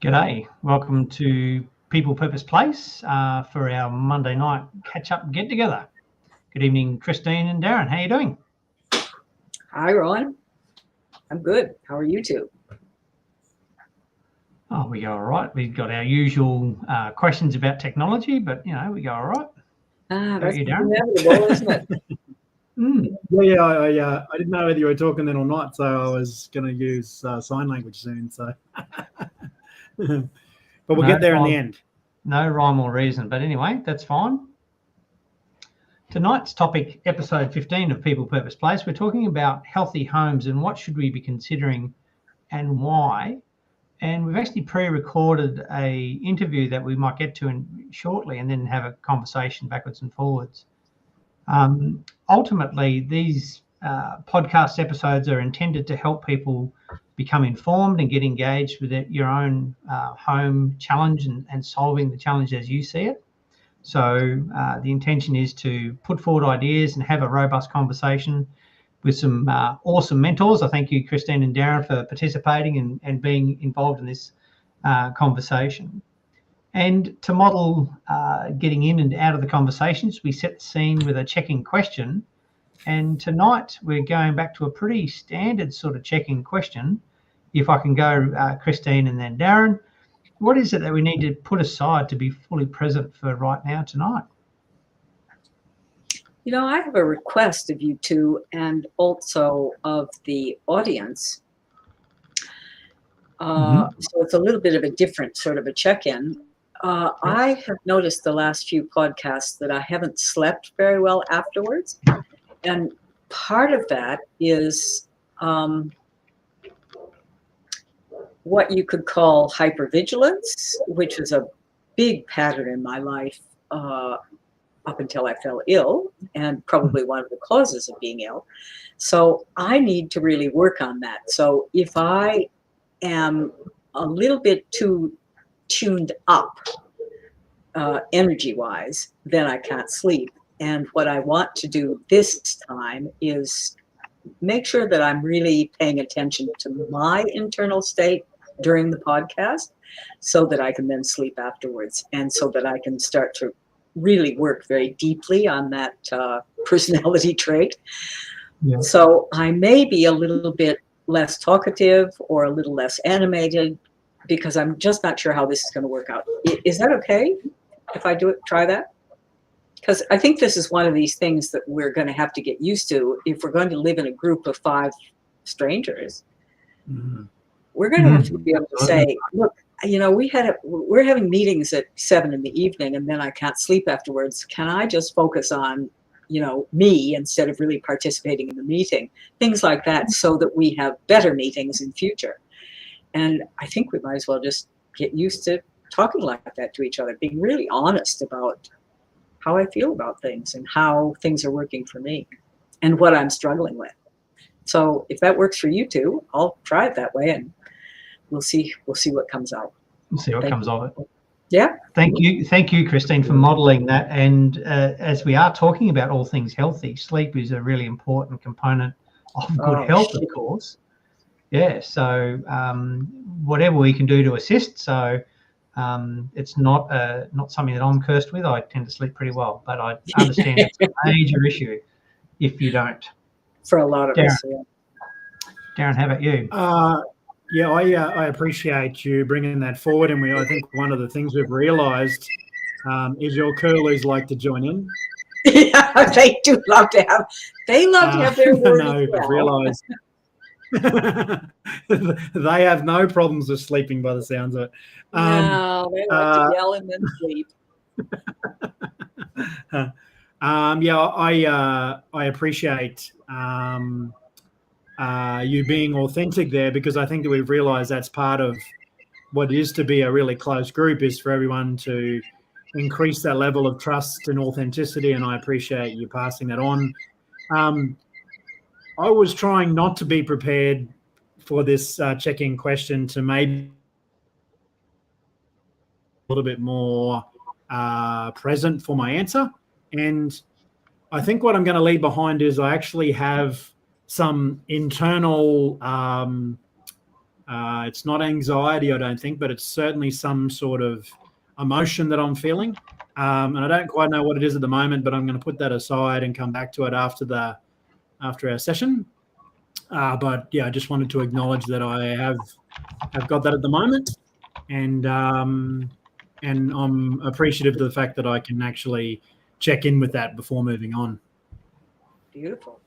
G'day, welcome to People Purpose Place for our Monday night catch-up get-together. Good evening, Christine and Darren. How are you doing? Hi, Ron. I'm good. How are you two? Oh, we go all right. We've got our usual questions about technology, but, we go all right. That's you, Darren? inevitable, isn't it? Yeah, I didn't know whether you were talking then or not, so I was going to use sign language soon. So, but we'll get there in the end. No rhyme or reason, but anyway, that's fine. Tonight's topic, episode 15 of People Purpose Place, we're talking about healthy homes and what should we be considering and why. And we've actually pre-recorded a interview that we might get to shortly and then have a conversation backwards and forwards. Ultimately, these podcast episodes are intended to help people become informed and get engaged with your own home challenge and solving the challenge as you see it. So the intention is to put forward ideas and have a robust conversation with some awesome mentors. I thank you, Christine and Darren, for participating and being involved in this conversation. And to model getting in and out of the conversations, we set the scene with a check-in question. And tonight we're going back to a pretty standard sort of check-in question. If I can go, Christine and then Darren, what is it that we need to put aside to be fully present for right now tonight? You know, I have a request of you two and also of the audience. So it's a little bit of a different sort of a check-in. I have noticed the last few podcasts that I haven't slept very well afterwards. And part of that is what you could call hypervigilance, which is a big pattern in my life up until I fell ill, and probably one of the causes of being ill. So I need to really work on that. So if I am a little bit too tuned up energy-wise, then I can't sleep. And what I want to do this time is make sure that I'm really paying attention to my internal state during the podcast so that I can then sleep afterwards, and so that I can start to really work very deeply on that personality trait. Yeah. So I may be a little bit less talkative or a little less animated because I'm just not sure how this is going to work out. Is that okay if I try that? Because I think this is one of these things that we're going to have to get used to if we're going to live in a group of 5 strangers. Mm-hmm. We're going to have to be able to say, look, you know, we're having meetings at 7 p.m. and then I can't sleep afterwards. Can I just focus on, you know, me instead of really participating in the meeting? Things like that, so that we have better meetings in future. And I think we might as well just get used to talking like that to each other, being really honest about how I feel about things and how things are working for me and what I'm struggling with. So if that works for you two, I'll try it that way, and we'll see what comes out. We'll see what comes of it. Yeah. Thank you, Christine, for modelling that. And as we are talking about all things healthy, sleep is a really important component of good health, of course. Yeah. So whatever we can do to assist. So it's not something that I'm cursed with. I tend to sleep pretty well, but I understand it's a major issue if you don't. For a lot of us. Yeah. Darren, how about you? Yeah, I appreciate you bringing that forward, and I think one of the things we've realised is your curlews like to join in. Yeah, they do love to have. They love to have their word. No, I've realised they have no problems with sleeping, by the sounds of it. No, they like to yell and then sleep. I appreciate you being authentic there, because I think that we've realised that's part of what is to be a really close group, is for everyone to increase that level of trust and authenticity, and I appreciate you passing that on. I was trying not to be prepared for this check-in question, to maybe a little bit more present for my answer. And I think what I'm going to leave behind is I actually have some internal It's not anxiety, I don't think, but it's certainly some sort of emotion that I'm feeling. And I don't quite know what it is at the moment, but I'm going to put that aside and come back to it after our session. But yeah, I just wanted to acknowledge that I have got that at the moment, and I'm appreciative of the fact that I can actually check in with that before moving on. Beautiful.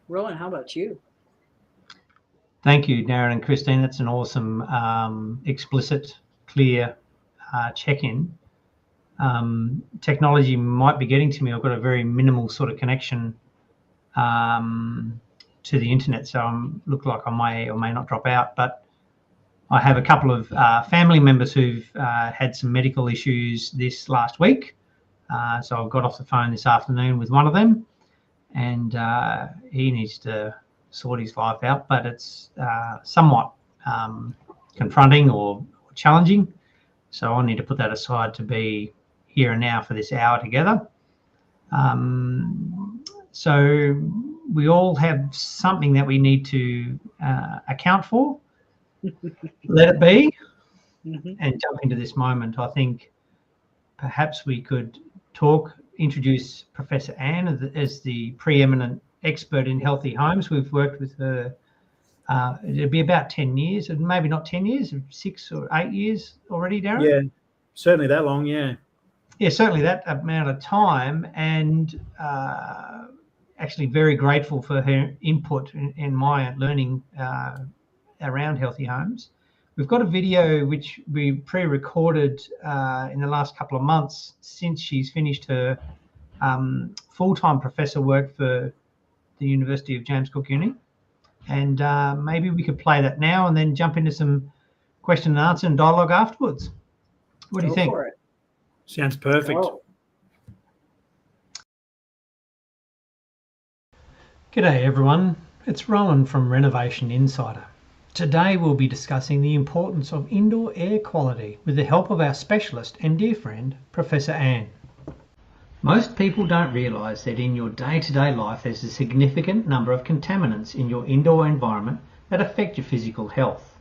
Rowan, how about you? Thank you, Darren and Christine. That's an awesome, explicit, clear check-in. Technology might be getting to me. I've got a very minimal sort of connection to the internet, so I look like I may or may not drop out. But I have a couple of family members who've had some medical issues this last week. So I've got off the phone this afternoon with one of them, and he needs to sort his life out, but it's somewhat confronting or challenging. So I need to put that aside to be here and now for this hour together. So we all have something that we need to account for. Let it be, and jump into this moment. I think perhaps we could introduce Professor Anne as the preeminent expert in healthy homes. We've worked with her, it'll be about 10 years, and maybe not 10 years, 6 or 8 years already, Darren? Yeah, certainly that long, yeah. Yeah, certainly that amount of time, and actually very grateful for her input in my learning around healthy homes. We've got a video which we pre-recorded in the last couple of months since she's finished her full-time professor work for the University of James Cook Uni. And maybe we could play that now and then jump into some question and answer and dialogue afterwards. What do you think? For it. Sounds perfect. Go. G'day everyone, it's Rowan from Renovation Insider. Today we'll be discussing the importance of indoor air quality with the help of our specialist and dear friend, Professor Anne. Most people don't realise that in your day-to-day life there's a significant number of contaminants in your indoor environment that affect your physical health.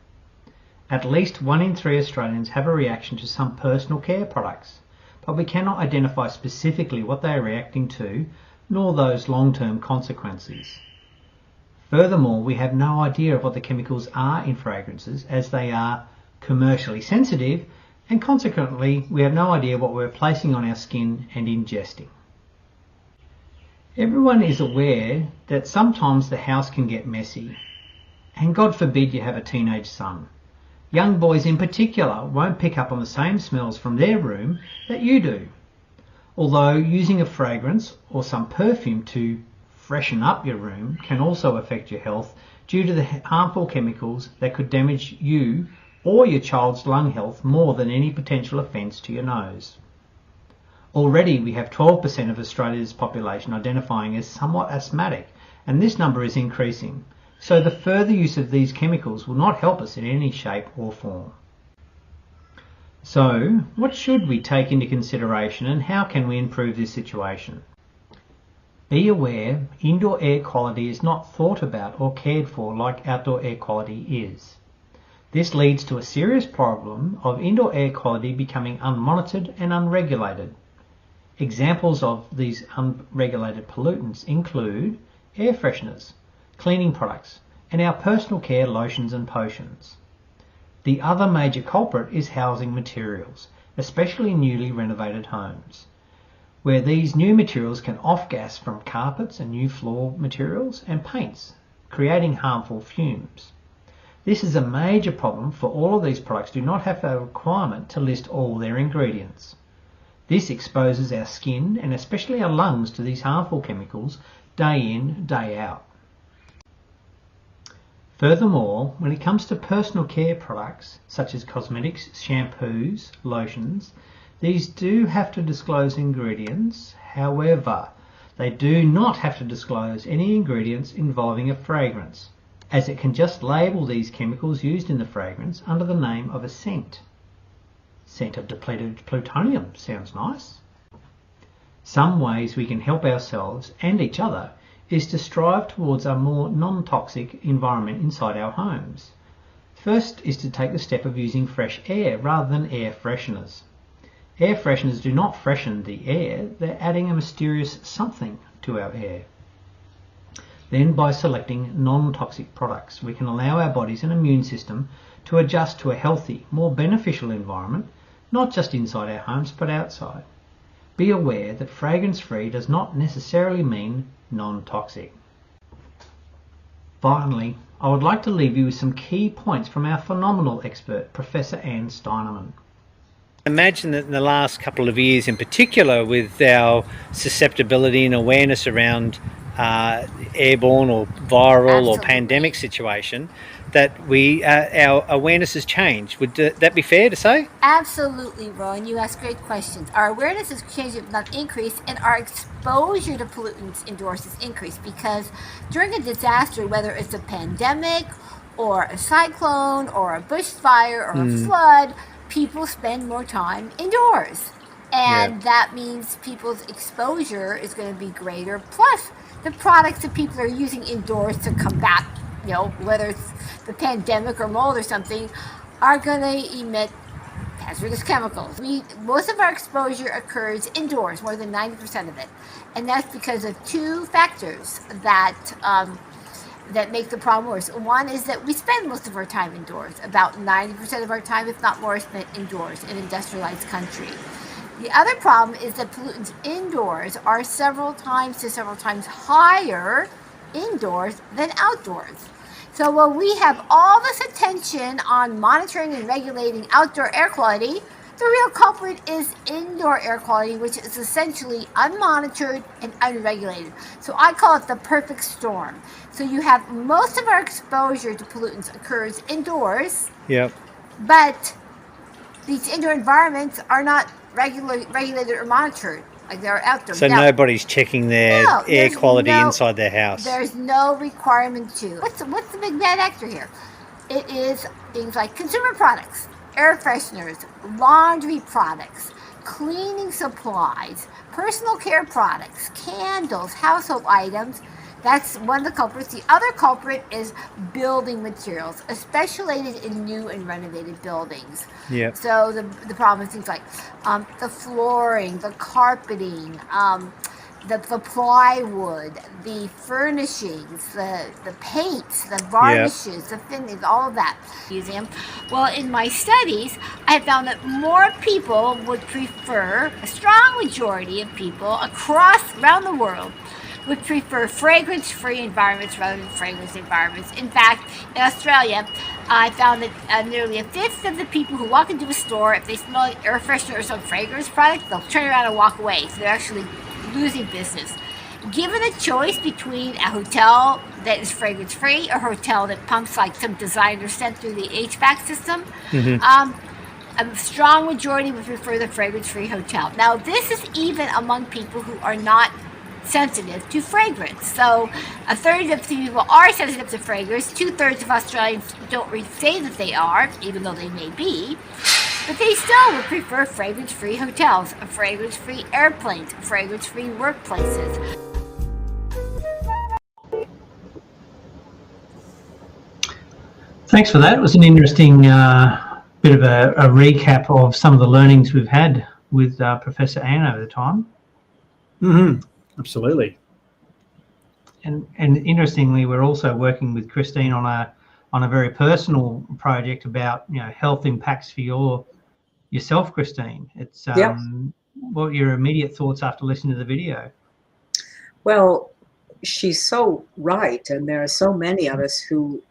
At least 1 in 3 Australians have a reaction to some personal care products, but we cannot identify specifically what they are reacting to, nor those long-term consequences. Furthermore, we have no idea of what the chemicals are in fragrances, as they are commercially sensitive, and consequently we have no idea what we're placing on our skin and ingesting. Everyone is aware that sometimes the house can get messy, and God forbid you have a teenage son. Young boys in particular won't pick up on the same smells from their room that you do. Although using a fragrance or some perfume to freshen up your room can also affect your health due to the harmful chemicals that could damage you or your child's lung health more than any potential offence to your nose. Already we have 12% of Australia's population identifying as somewhat asthmatic, and this number is increasing. So the further use of these chemicals will not help us in any shape or form. So, what should we take into consideration and how can we improve this situation? Be aware, indoor air quality is not thought about or cared for like outdoor air quality is. This leads to a serious problem of indoor air quality becoming unmonitored and unregulated. Examples of these unregulated pollutants include air fresheners, cleaning products, and our personal care lotions and potions. The other major culprit is housing materials, especially newly renovated homes, where these new materials can off-gas from carpets and new floor materials and paints, creating harmful fumes. This is a major problem, for all of these products do not have a requirement to list all their ingredients. This exposes our skin and especially our lungs to these harmful chemicals day in, day out. Furthermore, when it comes to personal care products such as cosmetics, shampoos, lotions, these do have to disclose ingredients. However, they do not have to disclose any ingredients involving a fragrance, as it can just label these chemicals used in the fragrance under the name of a scent. Scent of depleted plutonium sounds nice. Some ways we can help ourselves and each other is to strive towards a more non-toxic environment inside our homes. First is to take the step of using fresh air rather than air fresheners. Air fresheners do not freshen the air, they're adding a mysterious something to our air. Then, by selecting non-toxic products, we can allow our bodies and immune system to adjust to a healthy, more beneficial environment, not just inside our homes but outside. Be aware that fragrance-free does not necessarily mean non-toxic. Finally, I would like to leave you with some key points from our phenomenal expert, Professor Anne Steinemann. Imagine that in the last couple of years in particular, with our susceptibility and awareness around airborne or viral or pandemic situation, that our awareness has changed. Would that be fair to say? Absolutely, Rowan. You ask great questions. Our awareness has changed, if not increased, and our exposure to pollutants indoors has increased, because during a disaster, whether it's a pandemic or a cyclone or a bushfire or a flood, people spend more time indoors. And that means people's exposure is going to be greater. Plus, the products that people are using indoors to combat, whether it's the pandemic or mold or something, are going to emit hazardous chemicals. Most of our exposure occurs indoors, more than 90% of it. And that's because of two factors that make the problem worse. One is that we spend most of our time indoors. About 90% of our time, if not more, is spent indoors in industrialized country. The other problem is that pollutants indoors are several times higher indoors than outdoors. So while we have all this attention on monitoring and regulating outdoor air quality, the real culprit is indoor air quality, which is essentially unmonitored and unregulated. So I call it the perfect storm. So you have most of our exposure to pollutants occurs indoors. Yep. But these indoor environments are not regulated or monitored like they're outdoor. So now, nobody's checking their air quality inside their house. There's no requirement to. What's the big bad actor here? It is things like consumer products, air fresheners, laundry products, cleaning supplies, personal care products, candles, household items. That's one of the culprits. The other culprit is building materials, especially in new and renovated buildings. Yeah. So the problem is things like the flooring, the carpeting, the plywood, the furnishings, the paints, the varnishes, the finishes, all of that. Museum. Well, in my studies, I found that more people would prefer, a strong majority of people around the world, would prefer fragrance-free environments rather than fragrance environments. In fact, in Australia, I found that nearly a fifth of the people who walk into a store, if they smell an air freshener or some fragrance product, they'll turn around and walk away. So they're actually losing business. Given a choice between a hotel that is fragrance-free or a hotel that pumps like some designer scent through the HVAC system, a strong majority would prefer the fragrance-free hotel. Now, this is even among people who are not sensitive to fragrance. So a third of people are sensitive to fragrance. 2/3 of Australians don't really say that they are, even though they may be. But they still would prefer fragrance-free hotels, fragrance-free airplanes, fragrance-free workplaces. Thanks for that. It was an interesting bit of a recap of some of the learnings we've had with Professor Anne over the time. Mm-hmm. Absolutely. And interestingly, we're also working with Christine on a very personal project about health impacts for yourself, Christine. It's what are your immediate thoughts after listening to the video? Well, she's so right, and there are so many of us who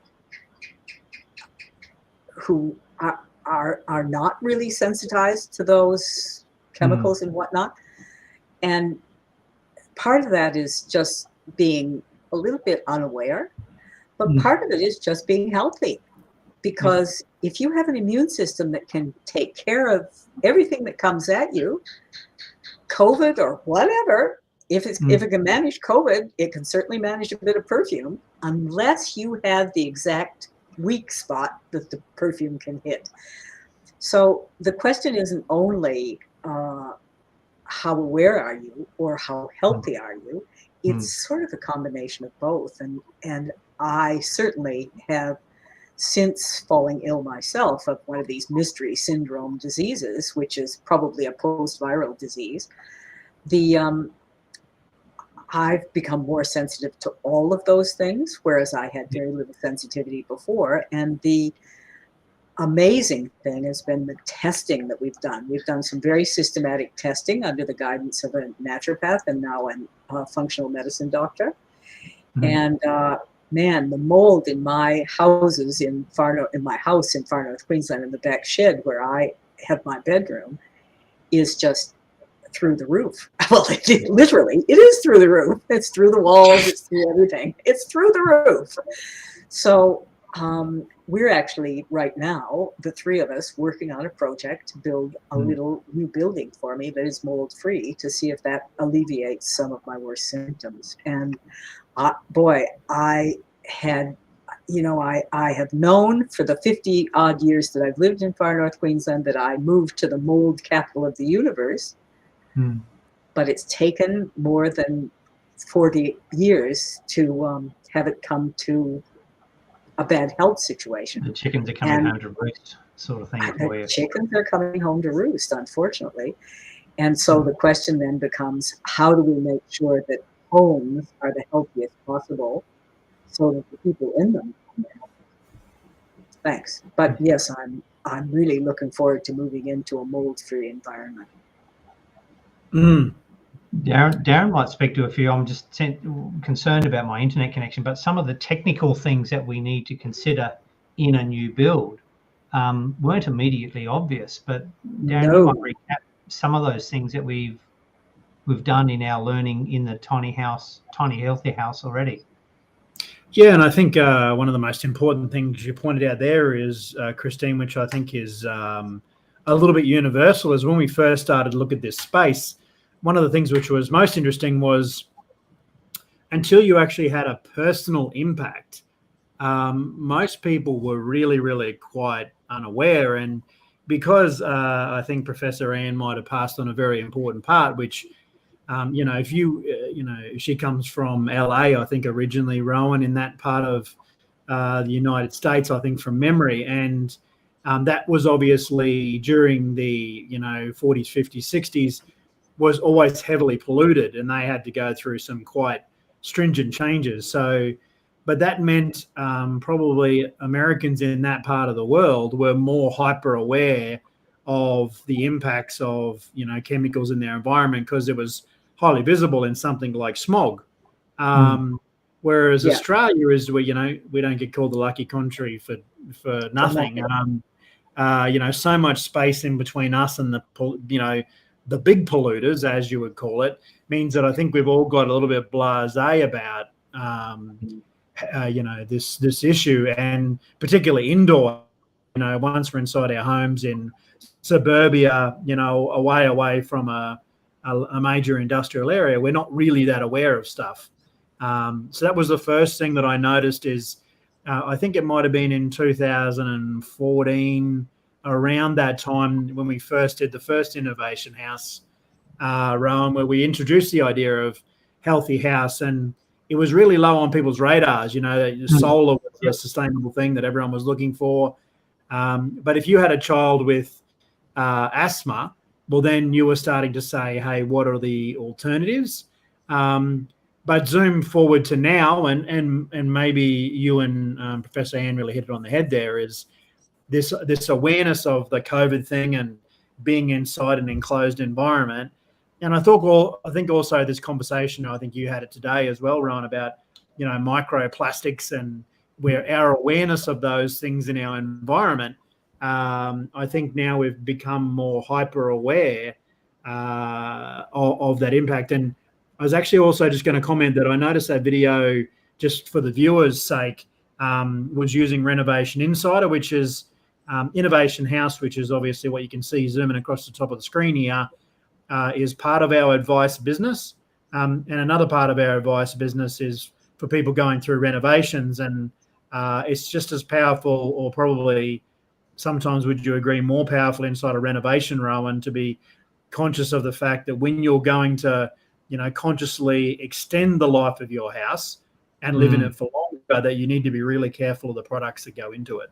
are not really sensitized to those chemicals and whatnot, and part of that is just being a little bit unaware, but part of it is just being healthy. Because if you have an immune system that can take care of everything that comes at you, COVID or whatever, if it can manage COVID, it can certainly manage a bit of perfume, unless you have the exact weak spot that the perfume can hit. So the question isn't only how aware are you or how healthy are you? It's sort of a combination of both. And I certainly have since falling ill myself of one of these mystery syndrome diseases, which is probably a post-viral disease, I've become more sensitive to all of those things, whereas I had very little sensitivity before. And the amazing thing has been the testing that we've done. We've done some very systematic testing under the guidance of a naturopath and now a functional medicine doctor. And man, the mold in my houses in my house in Far North Queensland, in the back shed where I have my bedroom, is just through the roof. Well, literally, it is through the roof. It's through the walls. It's through everything. It's through the roof. So we're actually right now, the three of us, working on a project to build a little new building for me that is mold free, to see if that alleviates some of my worst symptoms. And boy, I have known for the 50 odd years that I've lived in Far North Queensland that I moved to the mold capital of the universe. But it's taken more than 40 years to have it come to a bad health situation. The chickens are coming home to roost, sort of thing. The chickens are coming home to roost, unfortunately. And so the question then becomes, how do we make sure that homes are the healthiest possible so that the people in them are the healthiest? Thanks. But yes, I'm really looking forward to moving into a mold-free environment. Darren might speak to a few. I'm just concerned about my internet connection, but some of the technical things that we need to consider in a new build weren't immediately obvious. But Darren, you might recap some of those things that we've done in our learning in the tiny healthy house already. Yeah, and I think one of the most important things you pointed out there is, Christine, which I think is a little bit universal, is when we first started to look at this space, one of the things which was most interesting was until you actually had a personal impact, most people were really, really quite unaware. And because I think Professor Anne might have passed on a very important part, which, if she comes from LA, I think originally, Rowan, in that part of the United States, I think from memory. And that was obviously during the, 40s, 50s, 60s, was always heavily polluted, and they had to go through some quite stringent changes. So, but that meant probably Americans in that part of the world were more hyper aware of the impacts of, chemicals in their environment because it was highly visible in something like smog. Whereas Australia is where, we don't get called the lucky country for nothing. So much space in between us and the big polluters, as you would call it, means that I think we've all got a little bit blasé about, this issue, and particularly indoor. Once we're inside our homes in suburbia, away from a major industrial area, we're not really that aware of stuff. So that was the first thing that I noticed is, I think it might have been in 2014, around that time when we first did the first Innovation House, Rowan, where we introduced the idea of healthy house, and it was really low on people's radars. Solar was a sustainable thing that everyone was looking for. But if you had a child with asthma, well, then you were starting to say, hey, what are the alternatives? But zoom forward to now, and maybe you and Professor Anne really hit it on the head there, is this awareness of the COVID thing and being inside an enclosed environment. And I think also this conversation, I think you had it today as well, Rowan, about, microplastics and where our awareness of those things in our environment, I think now we've become more hyper aware of that impact. And I was actually also just going to comment that I noticed that video, just for the viewers' sake, was using Renovation Insider, which is Innovation House, which is obviously what you can see zooming across the top of the screen here, is part of our advice business. And another part of our advice business is for people going through renovations. And it's just as powerful, or probably sometimes, would you agree, more powerful inside a renovation, Rowan, to be conscious of the fact that when you're going to, consciously extend the life of your house and live in it for longer, that you need to be really careful of the products that go into it.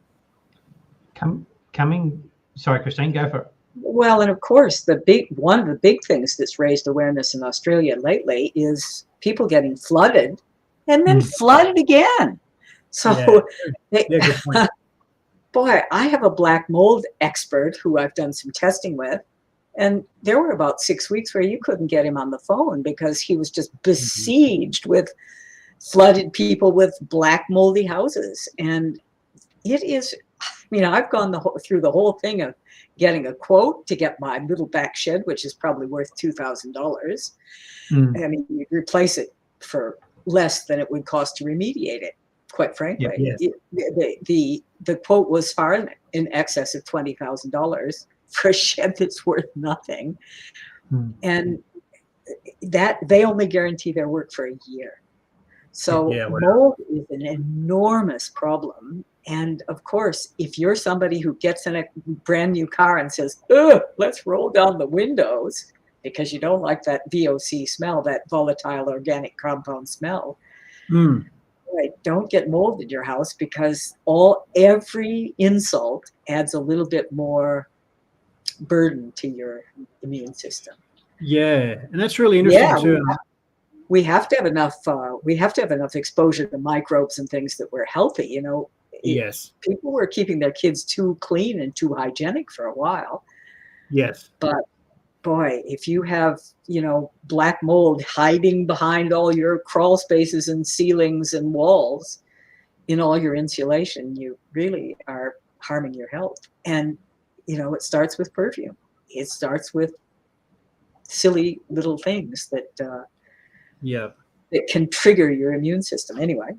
Sorry, Christine, go for it. Well, and of course, one of the big things that's raised awareness in Australia lately is people getting flooded and then flooded again. So, good point. Boy, I have a black mold expert who I've done some testing with, and there were about 6 weeks where you couldn't get him on the phone because he was just besieged with flooded people with black moldy houses. And it is, I've gone through the whole thing of getting a quote to get my little back shed, which is probably worth $2,000. I mean, you replace it for less than it would cost to remediate it, quite frankly. The quote was far in excess of $20,000 for a shed that's worth nothing. And that they only guarantee their work for a year. So mold is an enormous problem. And of course, if you're somebody who gets in a brand new car and says, let's roll down the windows because you don't like that VOC smell, that volatile organic compound smell, right, don't get mold in your house because every insult adds a little bit more burden to your immune system. Yeah, and that's really interesting too. We have to have enough. We have to have enough exposure to microbes and things that we're healthy. Yes. People were keeping their kids too clean and too hygienic for a while. Yes. But boy, if you have, black mold hiding behind all your crawl spaces and ceilings and walls in all your insulation, you really are harming your health. And, it starts with perfume. It starts with silly little things that can trigger your immune system anyway.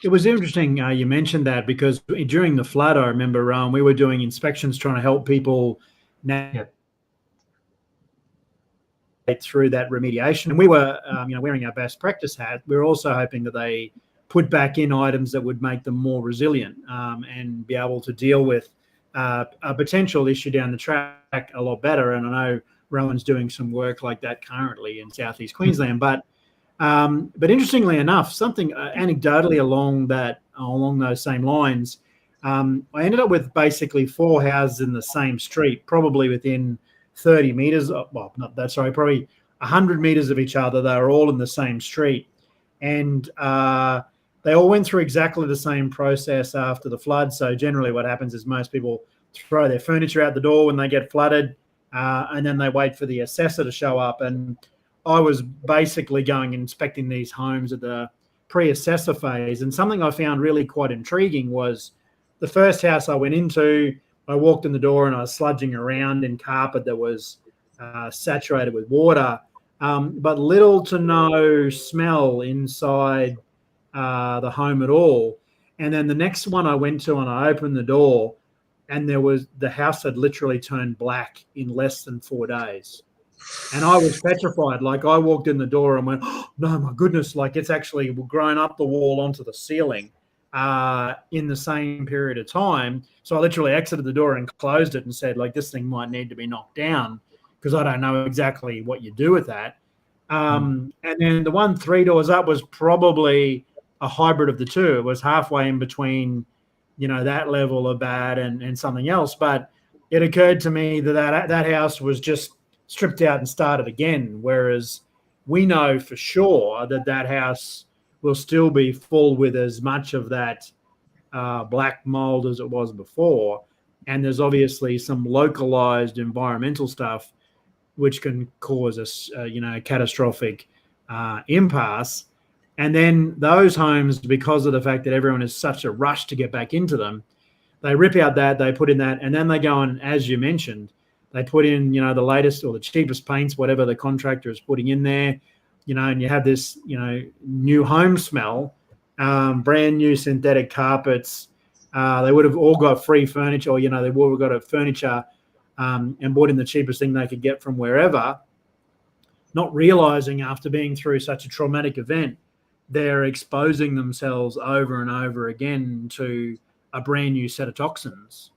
It was interesting you mentioned that because during the flood, I remember we were doing inspections trying to help people navigate through that remediation. And we were, wearing our best practice hat. We were also hoping that they put back in items that would make them more resilient and be able to deal with a potential issue down the track a lot better. And I know Rowan's doing some work like that currently in Southeast Queensland, but interestingly enough, something anecdotally along those same lines, I ended up with basically 4 houses in the same street, probably within 30 meters. Probably 100 meters of each other. They were all in the same street, and they all went through exactly the same process after the flood. So generally, what happens is most people throw their furniture out the door when they get flooded, and then they wait for the assessor to show up. And I was basically going and inspecting these homes at the pre-assessor phase. And something I found really quite intriguing was the first house I went into, I walked in the door and I was sludging around in carpet that was saturated with water, but little to no smell inside the home at all. And then the next one I went to and I opened the door and the house had literally turned black in less than 4 days. And I was petrified. Like I walked in the door and went, oh, no, my goodness, like it's actually grown up the wall onto the ceiling in the same period of time. So I literally exited the door and closed it and said, like, this thing might need to be knocked down because I don't know exactly what you do with that. And then the one 3 doors up was probably a hybrid of the two. It was halfway in between, that level of bad and something else. But it occurred to me that house was just stripped out and started again, whereas we know for sure that house will still be full with as much of that black mold as it was before. And there's obviously some localized environmental stuff which can cause a catastrophic impasse. And then those homes, because of the fact that everyone is such a rush to get back into them, they rip out that, they put in that, and then they go and, as you mentioned, they put in, the latest or the cheapest paints, whatever the contractor is putting in there, and you have this, new home smell, brand new synthetic carpets. They would have all got free furniture, or, they would have got a furniture and bought in the cheapest thing they could get from wherever, not realizing after being through such a traumatic event, they're exposing themselves over and over again to a brand new set of toxins.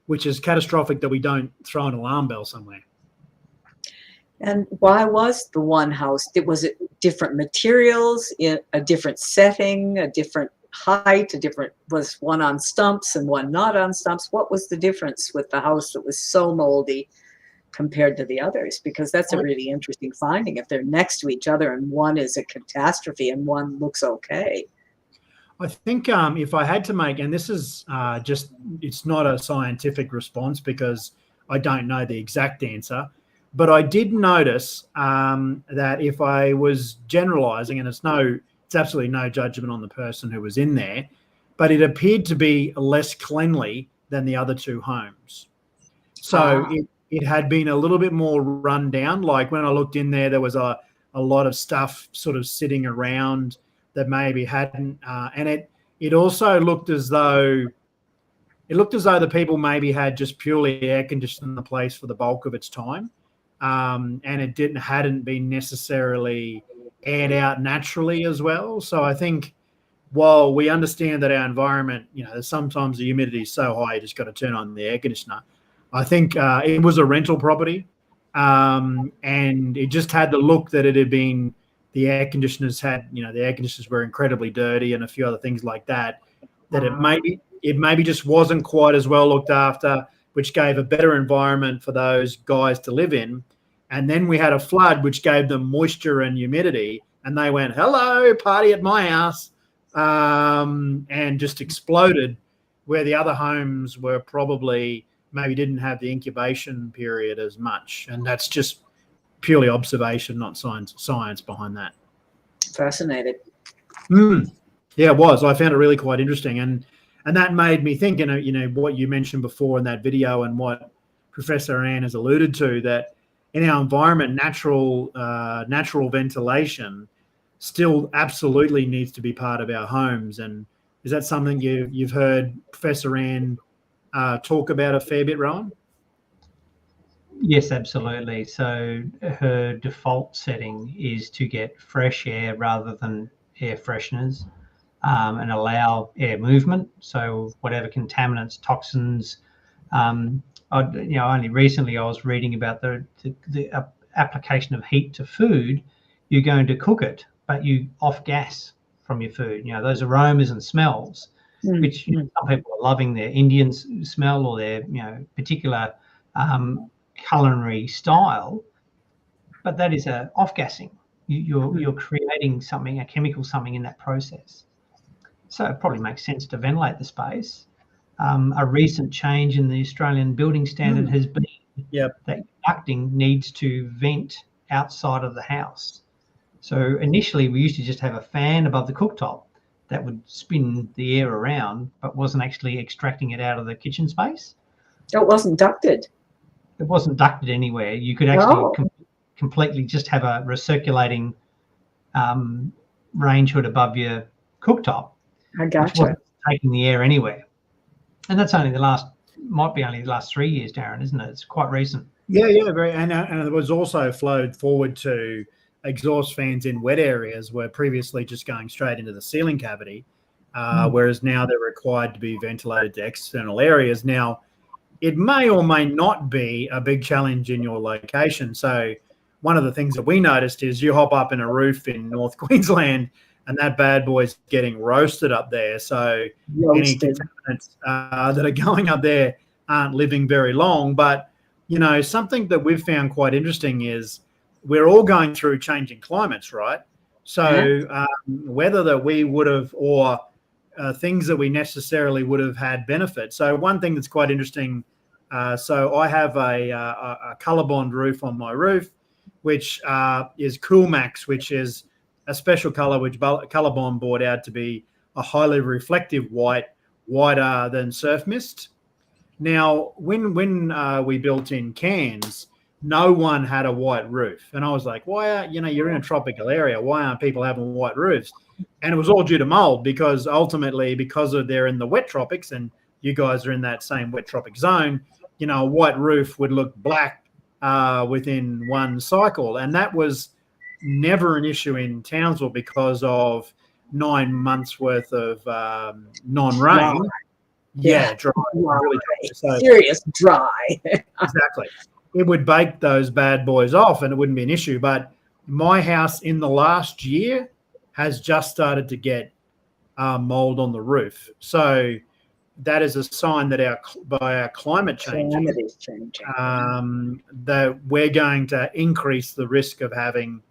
Which is catastrophic that we don't throw an alarm bell somewhere. And why was the one house? Was it different materials, in a different setting, a different height, was one on stumps and one not on stumps? What was the difference with the house that was so moldy compared to the others? Because that's a really interesting finding. If they're next to each other and one is a catastrophe and one looks okay. I think if I had to make, and this is it's not a scientific response because I don't know the exact answer, but I did notice that if I was generalizing, and it's absolutely no judgment on the person who was in there, but it appeared to be less cleanly than the other two homes. So it had been a little bit more run down. Like when I looked in there, there was a lot of stuff sort of sitting around that maybe hadn't, and it also looked as though the people maybe had just purely air conditioned the place for the bulk of its time, and it hadn't been necessarily aired out naturally as well. So I think while we understand that our environment, sometimes the humidity is so high you just got to turn on the air conditioner. I think it was a rental property, and it just had the look that it had been. The air conditioners were incredibly dirty and a few other things like that. That it maybe just wasn't quite as well looked after, which gave a better environment for those guys to live in. And then we had a flood, which gave them moisture and humidity, and they went, "Hello, party at my house," and just exploded. Where the other homes were probably maybe didn't have the incubation period as much, and that's just purely observation, not science behind that. Fascinated. Yeah, it was. I found it really quite interesting, and that made me think. What you mentioned before in that video, and what Professor Anne has alluded to, that in our environment, natural ventilation still absolutely needs to be part of our homes. And is that something you've heard Professor Anne talk about a fair bit, Rowan? Yes, absolutely. So her default setting is to get fresh air rather than air fresheners, and allow air movement. So whatever contaminants, toxins. Only recently I was reading about the application of heat to food. You're going to cook it, but you off gas from your food. Those aromas and smells, which some people are loving their Indian smell or their particular culinary style, but that is a off-gassing. You're creating something, a chemical something in that process. So it probably makes sense to ventilate the space. A recent change in the Australian building standard has been that ducting needs to vent outside of the house. So initially we used to just have a fan above the cooktop that would spin the air around, but wasn't actually extracting it out of the kitchen space. It wasn't ducted. It wasn't ducted anywhere. You could actually completely just have a recirculating range hood above your cooktop. I gotcha. Which wasn't taking the air anywhere. And that's only the last 3 years, Darren, isn't it? It's quite recent. Yeah, very. And it was also flowed forward to exhaust fans in wet areas were previously just going straight into the ceiling cavity, whereas now they're required to be ventilated to external areas. Now, it may or may not be a big challenge in your location. So one of the things that we noticed is you hop up in a roof in North Queensland and that bad boy's getting roasted up there. So any contaminants that are going up there aren't living very long. But, something that we've found quite interesting is we're all going through changing climates, right? So whether that we would have or things that we necessarily would have had benefit. So one thing that's quite interesting, so I have a ColourBond roof on my roof, which is Coolmax, which is a special color which ColourBond brought out to be a highly reflective white, whiter than surf mist. Now, when we built in Cairns, no one had a white roof. And I was like, why you're in a tropical area, why aren't people having white roofs? And it was all due to mold, because they're in the wet tropics and you guys are in that same wet tropic zone, a white roof would look black within one cycle. And that was never an issue in Townsville because of 9 months worth of non-rain. Dry. Dry. Really dry. So, serious dry. Exactly. it would bake those bad boys off and it wouldn't be an issue. But my house in the last year has just started to get mold on the roof. So that is a sign that by our climate change, that we're going to increase the risk of having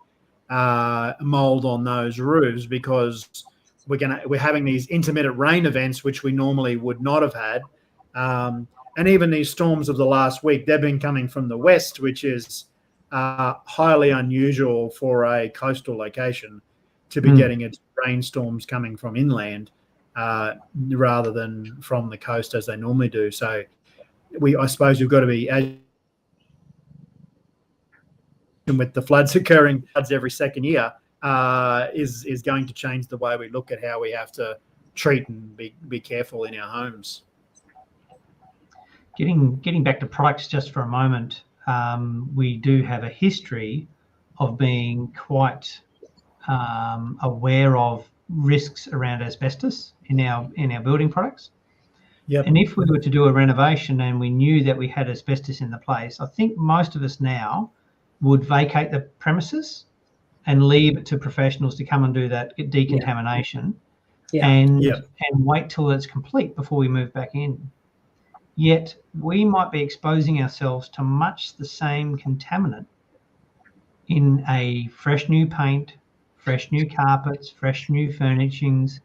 mold on those roofs, because we're having these intermittent rain events which we normally would not have had, and even these storms of the last week, they've been coming from the west, which is highly unusual for a coastal location to be getting its rainstorms coming from inland rather than from the coast as they normally do. So I suppose you've got to be, as with the floods occurring every second year, is going to change the way we look at how we have to treat and be careful in our homes. Getting back to products just for a moment, we do have a history of being quite aware of risks around asbestos in our building products. Yep. And if we were to do a renovation and we knew that we had asbestos in the place, I think most of us now would vacate the premises and leave it to professionals to come and do that decontamination and wait till it's complete before we move back in. Yet we might be exposing ourselves to much the same contaminant in a fresh new paint, fresh new carpets, fresh new furnishings,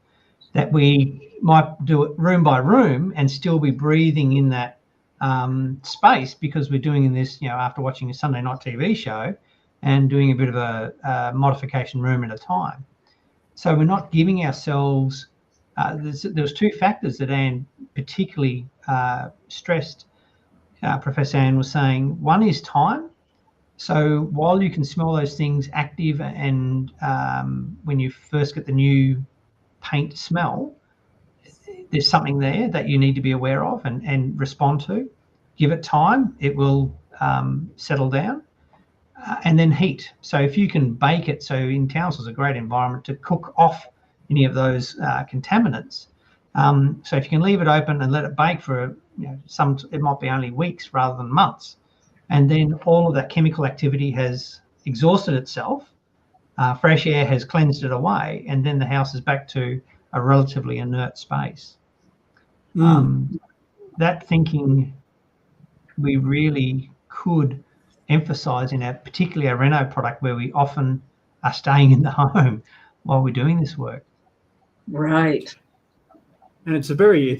that we might do it room by room and still be breathing in that space, because we're doing this, after watching a Sunday night TV show and doing a bit of a modification room at a time. So we're not giving ourselves, there's two factors that Anne particularly stressed. Professor Anne was saying, one is time. So while you can smell those things active and when you first get the new paint smell, there's something there that you need to be aware of and respond to. Give it time, it will settle down. And then heat. So if you can bake it, so in Townsville's a great environment to cook off any of those contaminants. So if you can leave it open and let it bake for it might be only weeks rather than months, and then all of that chemical activity has exhausted itself, fresh air has cleansed it away, and then the house is back to a relatively inert space. That thinking we really could emphasize in particularly our reno product, where we often are staying in the home while we're doing this work. Right. And it's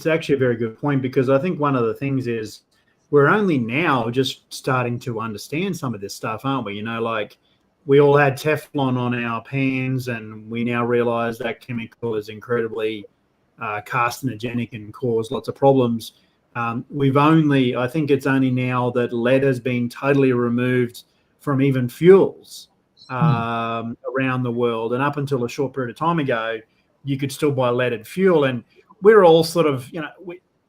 actually a very good point, because I think one of the things is we're only now just starting to understand some of this stuff, aren't we? Like we all had Teflon on our pans, and we now realize that chemical is incredibly carcinogenic and cause lots of problems. I think it's only now that lead has been totally removed from even fuels around the world. And up until a short period of time ago, you could still buy leaded fuel. And we're all sort of,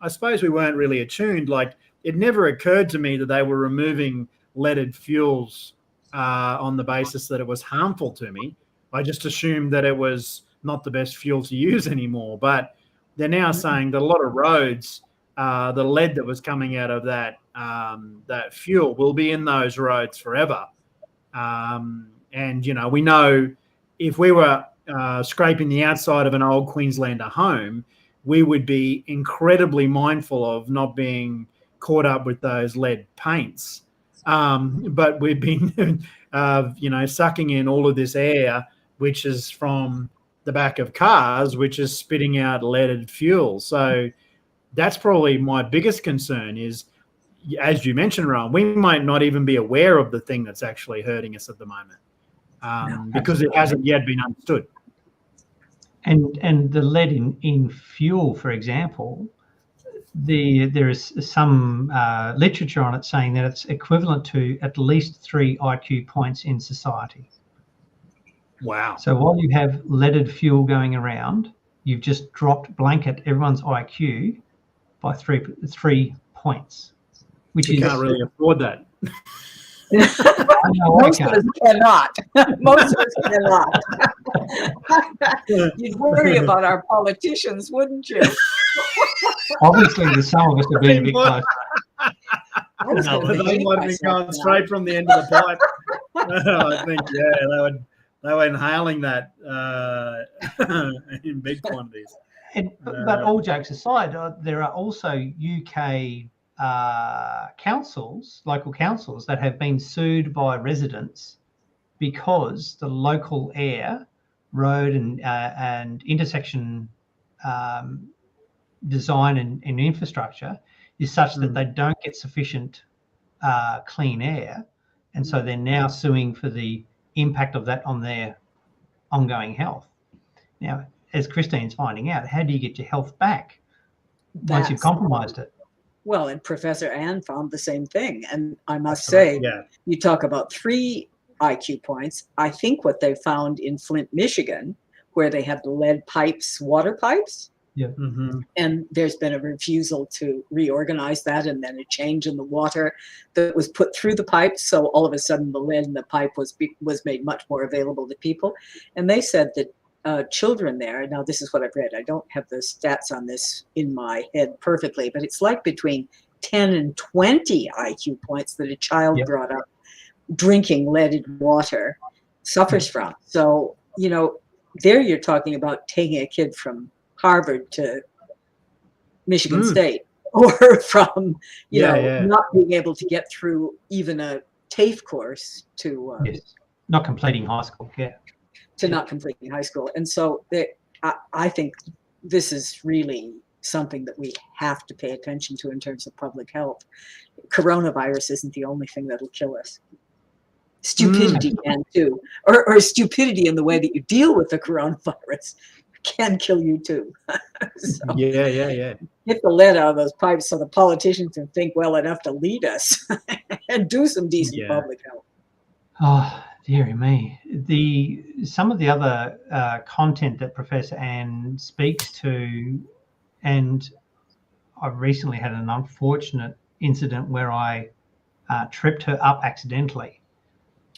I suppose we weren't really attuned. Like it never occurred to me that they were removing leaded fuels on the basis that it was harmful to me. I just assumed that it was not the best fuel to use anymore. But they're now saying that a lot of roads, the lead that was coming out of that fuel will be in those roads forever. And, we know if we were scraping the outside of an old Queenslander home, we would be incredibly mindful of not being caught up with those lead paints. But we've been, sucking in all of this air, which is from the back of cars, which is spitting out leaded fuel. So that's probably my biggest concern is, as you mentioned, Rowan, we might not even be aware of the thing that's actually hurting us at the moment because it hasn't yet been understood. And the lead in fuel, for example, there is some literature on it saying that it's equivalent to at least 3 IQ points in society. Wow. So while you have leaded fuel going around, you've just dropped blanket everyone's IQ by 3 points, which you can't really afford that. Most of us cannot. Most of us cannot. You'd worry about our politicians, wouldn't you? Obviously, some of us are being a bit close. I was No, gonna they hang might have been myself going now. straight from the end of the pipe. I think, yeah, they were inhaling that in big quantities. But all jokes aside, there are also UK councils, local councils, that have been sued by residents because the local air, road, and intersection design and infrastructure is such that they don't get sufficient clean air, and so they're now suing for the impact of that on their ongoing health. Now, as Christine's finding out, how do you get your health back once you've compromised it? Well, and Professor Ann found the same thing. And I must Absolutely, say, yeah. you talk about 3 IQ points. I think what they found in Flint, Michigan, where they had the lead pipes, water pipes, and there's been a refusal to reorganize that, and then a change in the water that was put through the pipes. So all of a sudden, the lead in the pipe was made much more available to people. And they said that children there, now this is what I've read, I don't have the stats on this in my head perfectly, but it's like between 10 and 20 IQ points that a child brought up drinking leaded water suffers from. So, you know, there you're talking about taking a kid from Harvard to Michigan State, or from, you know, not being able to get through even a TAFE course to not completing high school, to not completing high school. And so I think this is really something that we have to pay attention to in terms of public health. Coronavirus isn't the only thing that'll kill us. Stupidity can too, or stupidity in the way that you deal with the coronavirus can kill you too. So Yeah. get the lead out of those pipes so the politicians can think well enough to lead us and do some decent public health. Oh, dearie me. Some of the other content that Professor Ann speaks to, and I recently had an unfortunate incident where I tripped her up accidentally.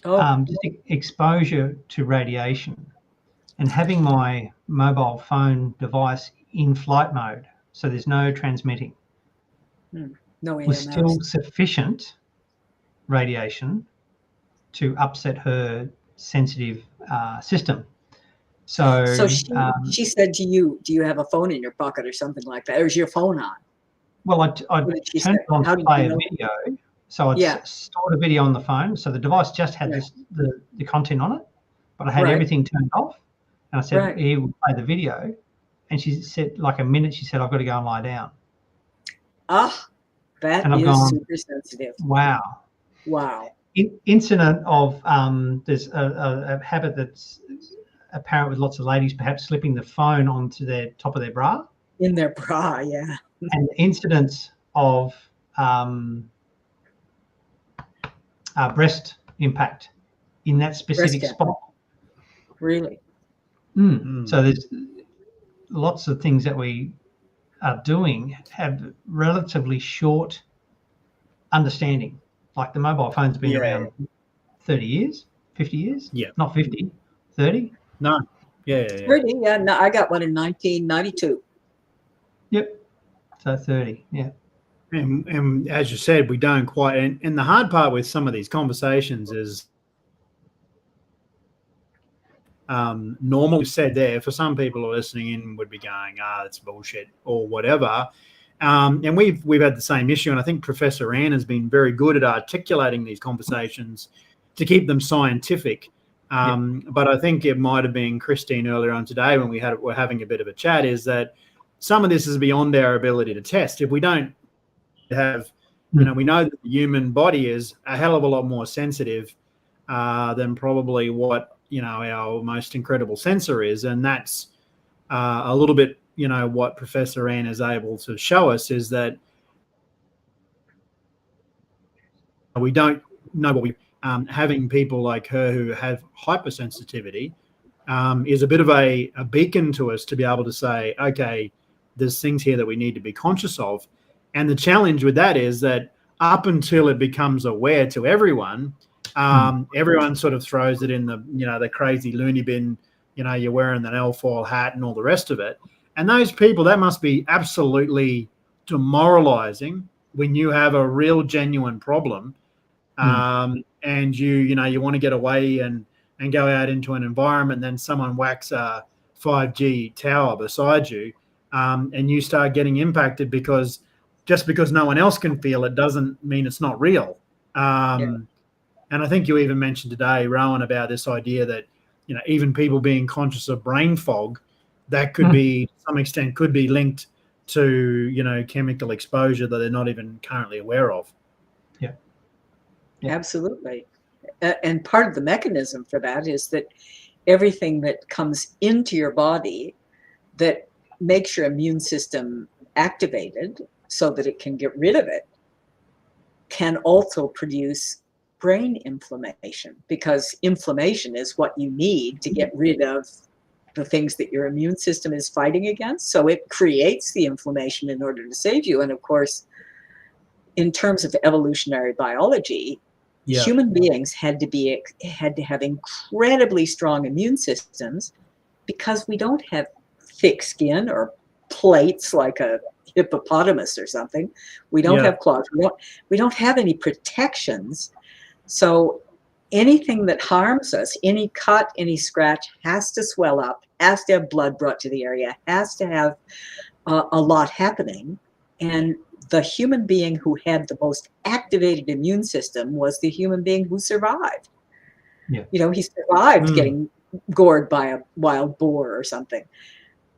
Just exposure to radiation, and having my mobile phone device in flight mode, so there's no transmitting, was still sufficient radiation to upset her sensitive system. So she said to you, do you have a phone in your pocket or something like that? Or is your phone on? Well, I turned it on to play a video. So I'd stored a video on the phone. So the device just had the content on it, but I had everything turned off. And I said, here, we'll play the video. And she said, like a minute, she said, I've got to go and lie down. That is super sensitive. Wow. Incident of, there's a habit that's apparent with lots of ladies, perhaps slipping the phone onto the top of their bra. In their bra, yeah. And incidents of breast impact in that specific spot. Really? So there's lots of things that we are doing have relatively short understanding. Like the mobile phone's been around 30 years, 50 years? Yeah. Not 50, 30? No. Yeah. 30, yeah. No, I got one in 1992. Yep. So 30, yeah. And as you said, we don't quite. And the hard part with some of these conversations is normally said there, for some people who are listening in would be going, that's bullshit or whatever. And we've had the same issue. And I think Professor Ann has been very good at articulating these conversations to keep them scientific. But I think it might have been Christine earlier on today when we're having a bit of a chat, is that some of this is beyond our ability to test. If we don't have, we know that the human body is a hell of a lot more sensitive than probably what, our most incredible sensor is. And that's a little bit, what Professor Ann is able to show us, is that we don't know what we, having people like her who have hypersensitivity is a bit of a beacon to us to be able to say, okay, there's things here that we need to be conscious of. And the challenge with that is that up until it becomes aware to everyone, everyone sort of throws it in the, the crazy loony bin, you're wearing an alfoil hat and all the rest of it. And those people, that must be absolutely demoralizing when you have a real genuine problem, and you want to get away and go out into an environment, and then someone whacks a 5G tower beside you, and you start getting impacted because no one else can feel it doesn't mean it's not real. And I think you even mentioned today, Rowan, about this idea that, even people being conscious of brain fog, that could be, to some extent, could be linked to, chemical exposure that they're not even currently aware of. Yeah. Absolutely. And part of the mechanism for that is that everything that comes into your body that makes your immune system activated so that it can get rid of it can also produce brain inflammation, because inflammation is what you need to get rid of the things that your immune system is fighting against. So it creates the inflammation in order to save you. And of course, in terms of evolutionary biology, human beings had to have incredibly strong immune systems, because we don't have thick skin or plates like a hippopotamus or something. We don't have claws. We don't have any protections. So anything that harms us, any cut, any scratch, has to swell up, has to have blood brought to the area, has to have a lot happening. And the human being who had the most activated immune system was the human being who survived. He survived getting gored by a wild boar or something.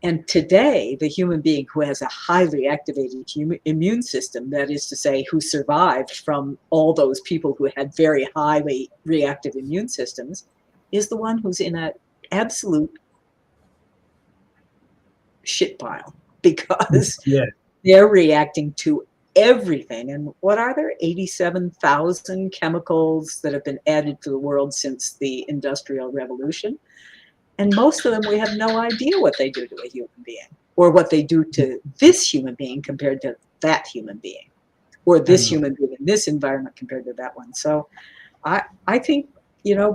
And today, the human being who has a highly activated immune system, that is to say, who survived from all those people who had very highly reactive immune systems, is the one who's in an absolute shit pile, because they're reacting to everything. And what are there? 87,000 chemicals that have been added to the world since the Industrial Revolution. And most of them, we have no idea what they do to a human being, or what they do to this human being compared to that human being, or this human being in this environment compared to that one. So I think,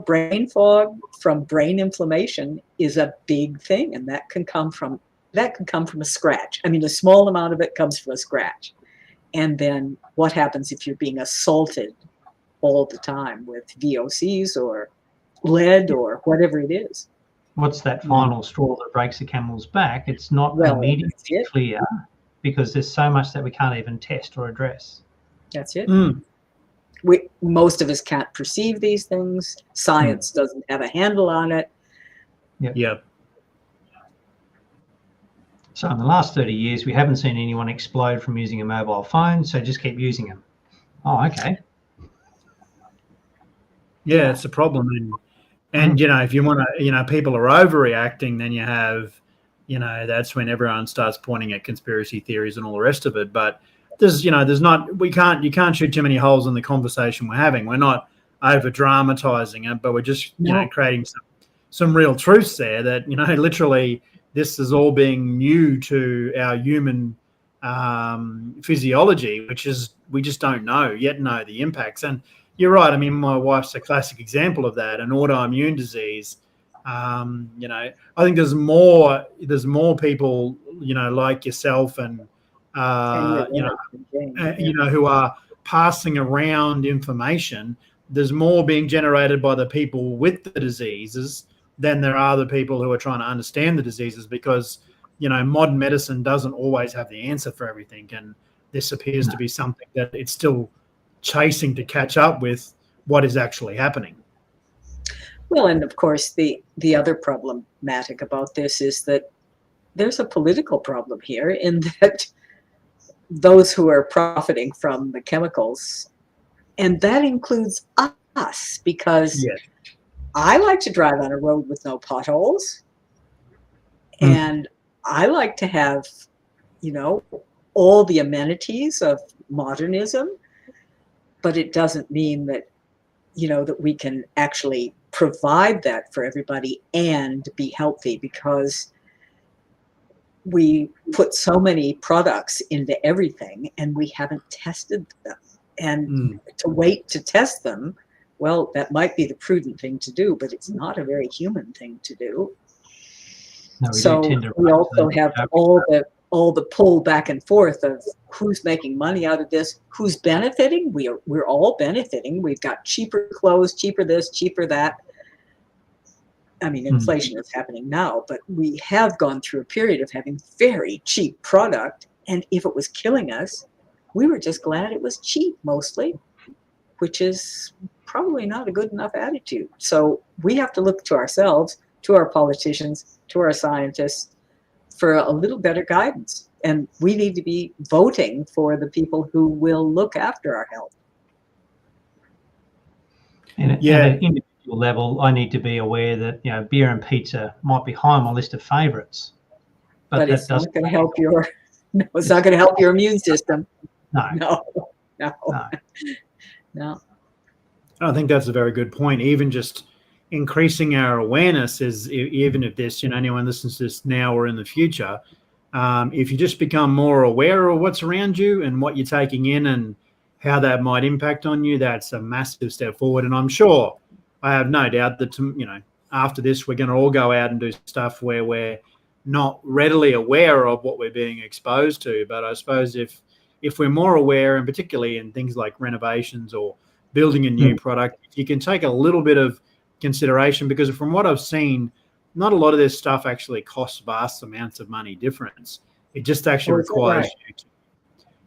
brain fog from brain inflammation is a big thing, and that can come from a scratch. I mean, a small amount of it comes from a scratch. And then what happens if you're being assaulted all the time with VOCs or lead or whatever it is? What's that final straw that breaks the camel's back? It's not immediately clear, because there's so much that we can't even test or address. That's it. Most of us can't perceive these things. Science doesn't have a handle on it. So in the last 30 years, we haven't seen anyone explode from using a mobile phone, so just keep using them. Oh, okay. Yeah, it's a problem. And if you want to, people are overreacting, then you have, that's when everyone starts pointing at conspiracy theories and all the rest of it. But you can't shoot too many holes in the conversation we're having. We're not over dramatizing it, but we're just, creating some real truths there that, literally this is all being new to our human physiology, which is, we just don't know the impacts. And you're right. I mean, my wife's a classic example of that, an autoimmune disease. I think there's more people, like yourself and, who are passing around information. There's more being generated by the people with the diseases than there are the people who are trying to understand the diseases, because, modern medicine doesn't always have the answer for everything. And this appears to be something that it's still chasing to catch up with what is actually happening. Well, and of course, the other problematic about this is that there's a political problem here, in that those who are profiting from the chemicals, and that includes us, because I like to drive on a road with no potholes, and I like to have, all the amenities of modernism. But it doesn't mean that, that we can actually provide that for everybody and be healthy, because we put so many products into everything and we haven't tested them. And to wait to test them, well, that might be the prudent thing to do, but it's not a very human thing to do. No, we also have all all the pull back and forth of who's making money out of this, who's benefiting. We're all benefiting. We've got cheaper clothes, cheaper this, cheaper that. I mean, inflation is happening now, but we have gone through a period of having very cheap product. And if it was killing us, we were just glad it was cheap mostly, which is probably not a good enough attitude. So we have to look to ourselves, to our politicians, to our scientists for a little better guidance. And we need to be voting for the people who will look after our health. And at an individual level, I need to be aware that, you know, beer and pizza might be high on my list of favourites, but it's not going to help your. No, it's not going to help your immune system. No. I think that's a very good point. Even just increasing our awareness is, even if this, you know, anyone listens to this now or in the future, if you just become more aware of what's around you and what you're taking in and how that might impact on you, that's a massive step forward. And I'm sure, I have no doubt that, you know, after this, we're going to all go out and do stuff where we're not readily aware of what we're being exposed to. But I suppose if we're more aware, and particularly in things like renovations or building a new product, you can take a little bit of consideration, because from what I've seen, not a lot of this stuff actually costs vast amounts of money difference. It just actually requires you to,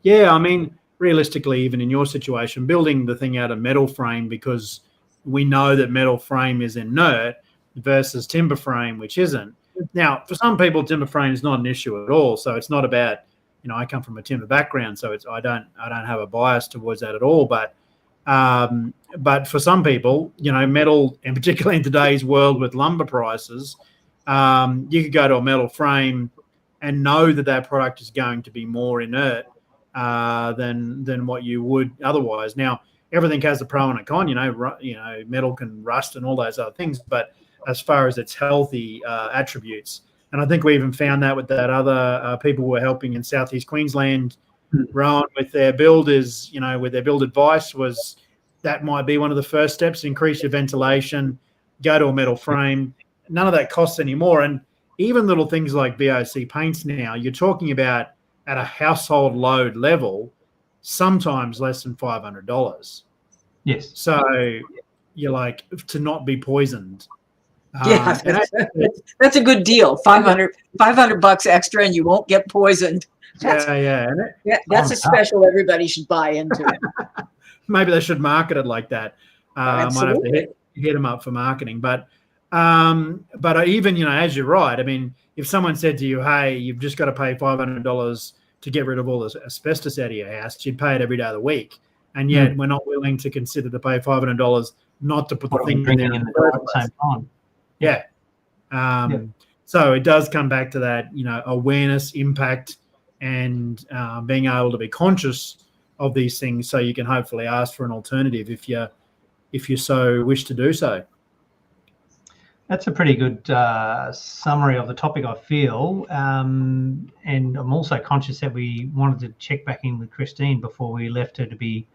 yeah, I mean, realistically, even in your situation, building the thing out of metal frame, because we know that metal frame is inert versus timber frame, which isn't. Now, for some people, timber frame is not an issue at all. So it's not about, you know, I come from a timber background, so I don't have a bias towards that at all. But for some people, you know, metal, and particularly in today's world with lumber prices, you could go to a metal frame and know that that product is going to be more inert than what you would otherwise. Now, everything has a pro and a con. You know, metal can rust and all those other things, but as far as its healthy attributes, and I think we even found that with that other people who were helping in Southeast Queensland, Rowan, with their builders, you know, with their build advice was that might be one of the first steps: increase your ventilation, go to a metal frame. None of that costs anymore, and even little things like VOC paints now, you're talking about at a household load level, sometimes less than $500. Yes. So you're like, to not be poisoned. Yeah, that's a good deal. $500 extra, and you won't get poisoned. That's a special everybody should buy into. Maybe they should market it like that. I might have to hit them up for marketing. But even, you know, as you're right, I mean, if someone said to you, hey, you've just got to pay $500 to get rid of all the asbestos out of your house, you'd pay it every day of the week. And yet we're not willing to consider to pay $500 not to put the thing in there at the same time. Yeah. So it does come back to that, you know, awareness, impact, and being able to be conscious of these things, so you can hopefully ask for an alternative if you so wish to do so. That's a pretty good summary of the topic, I feel. And I'm also conscious that we wanted to check back in with Christine before we left her to be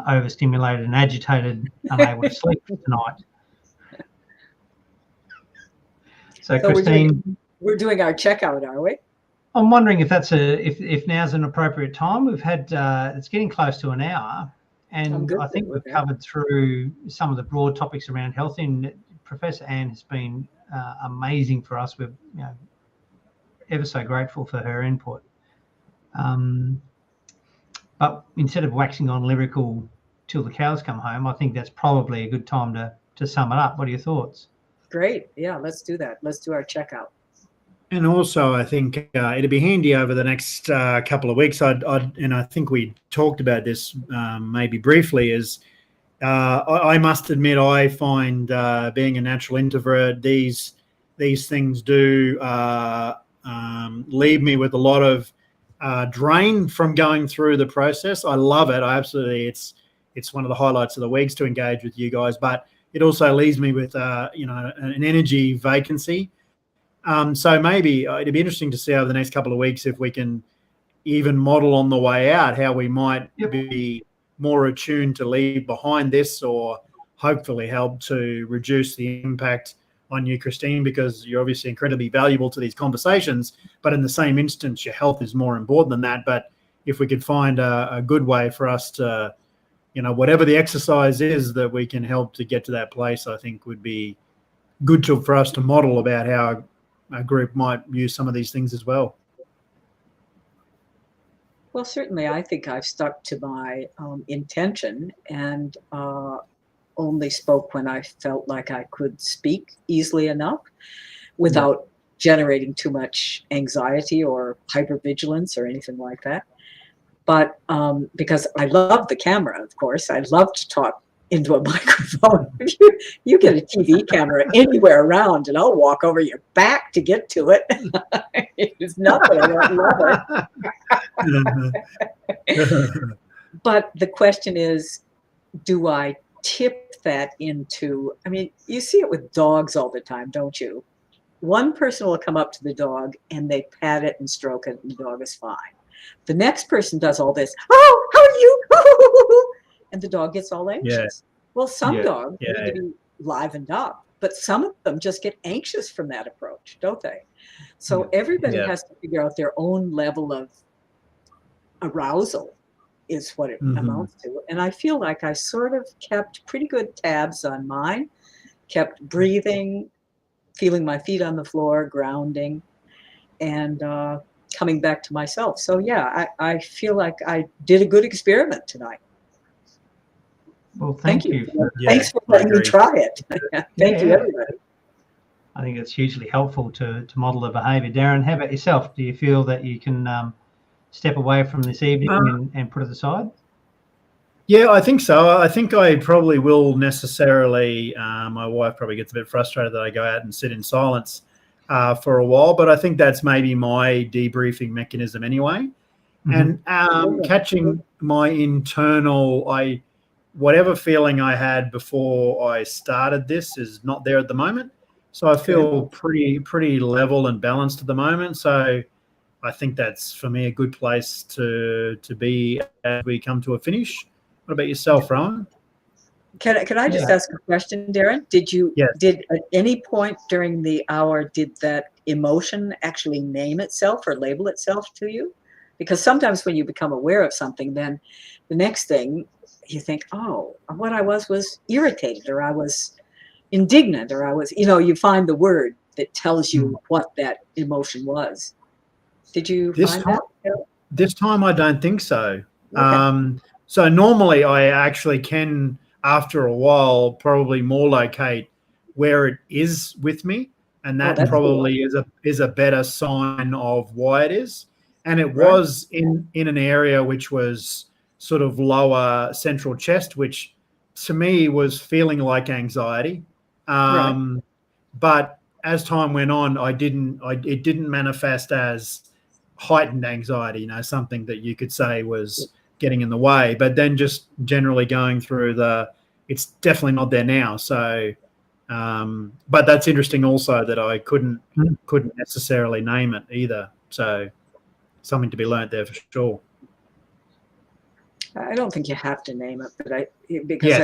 overstimulated and agitated, unable to sleep tonight. So Christine, we're doing our checkout, are we? I'm wondering if that's if now's an appropriate time. We've had it's getting close to an hour, and I think we've covered through some of the broad topics around health. And Professor Anne has been amazing for us. We're ever so grateful for her input. But instead of waxing on lyrical till the cows come home, I think that's probably a good time to sum it up. What are your thoughts? Great. Yeah, let's do that. Let's do our checkout. And also, I think it'd be handy over the next couple of weeks. And I think we talked about this maybe briefly. Is I must admit, I find being a natural introvert, these things do leave me with a lot of drain from going through the process. I love it. I absolutely, it's one of the highlights of the weeks to engage with you guys. But it also leaves me with an energy vacancy. So maybe it'd be interesting to see over the next couple of weeks if we can even model on the way out how we might be more attuned to leave behind this, or hopefully help to reduce the impact on you, Christine, because you're obviously incredibly valuable to these conversations. But in the same instance, your health is more important than that. But if we could find a good way for us to, whatever the exercise is that we can help to get to that place, I think would be good for us to model about how a group might use some of these things as well. Well, certainly, I think I've stuck to my intention and only spoke when I felt like I could speak easily enough without generating too much anxiety or hypervigilance or anything like that. But because I love the camera, of course, I love to talk into a microphone. You get a TV camera anywhere around and I'll walk over your back to get to it. It's nothing. I don't love it. But the question is, do I tip that into, you see it with dogs all the time, don't you? One person will come up to the dog and they pat it and stroke it and the dog is fine. The next person does all this, oh, how are you? And the dog gets all anxious. Yeah. Well, some dogs need to be livened up, but some of them just get anxious from that approach, don't they? So everybody has to figure out their own level of arousal is what it amounts to. And I feel like I sort of kept pretty good tabs on mine, kept breathing, feeling my feet on the floor, grounding, and coming back to myself. So I feel like I did a good experiment tonight. Well, thank you. Thanks for letting me try it. Thank you, everybody. I think it's hugely helpful to model the behaviour. Darren, how about yourself? Do you feel that you can step away from this evening and put it aside? Yeah, I think so. I think I probably will necessarily. My wife probably gets a bit frustrated that I go out and sit in silence for a while, but I think that's maybe my debriefing mechanism anyway. And catching my internal, whatever feeling I had before I started this is not there at the moment. So I feel pretty level and balanced at the moment. So I think that's, for me, a good place to be as we come to a finish. What about yourself, Rowan? Can I just ask a question, Darren? Did at any point during the hour, did that emotion actually name itself or label itself to you? Because sometimes when you become aware of something, then the next thing you think, oh, what I was irritated, or I was indignant, or I was, you find the word that tells you what that emotion was. Did you find that? This time I don't think so. Okay. So normally I actually can, after a while, probably more locate where it is with me, and that probably is a better sign of why it is. And it was in an area which was sort of lower central chest, which to me was feeling like anxiety. But as time went on, it didn't manifest as heightened anxiety, something that you could say was getting in the way, but then just generally going through it's definitely not there now. So, but that's interesting also that I couldn't necessarily name it either. So something to be learnt there for sure. I don't think you have to name it, but I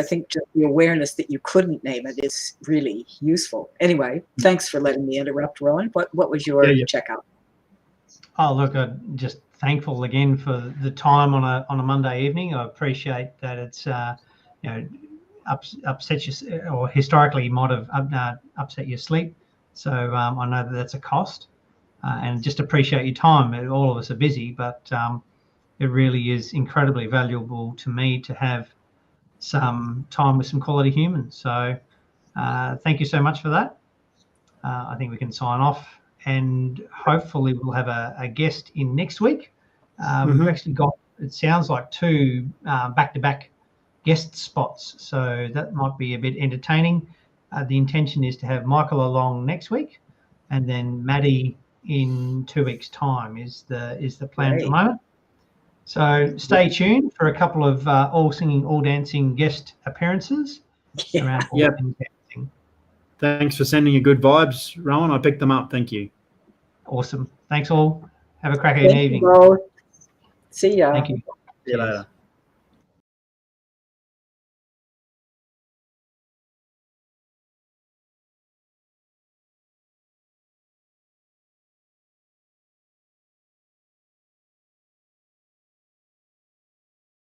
think just the awareness that you couldn't name it is really useful. Anyway, thanks for letting me interrupt, Rowan. What was your checkout? Oh, look, I'm just thankful again for the time on a Monday evening. I appreciate that it's upset you, or historically might have upset your sleep. So I know that's a cost, and just appreciate your time. All of us are busy, but it really is incredibly valuable to me to have some time with some quality humans. So thank you so much for that. I think we can sign off, and hopefully we'll have a guest in next week. We've actually got, it sounds like, 2 back-to-back guest spots, so that might be a bit entertaining. The intention is to have Michael along next week, and then Maddie in 2 weeks' time is the plan at the moment. So stay tuned for a couple of all singing, all dancing guest appearances around all things dancing. Thanks for sending your good vibes, Rowan. I picked them up. Thank you. Awesome. Thanks all. Have a cracking evening. Both. See ya. Thank you. See you later.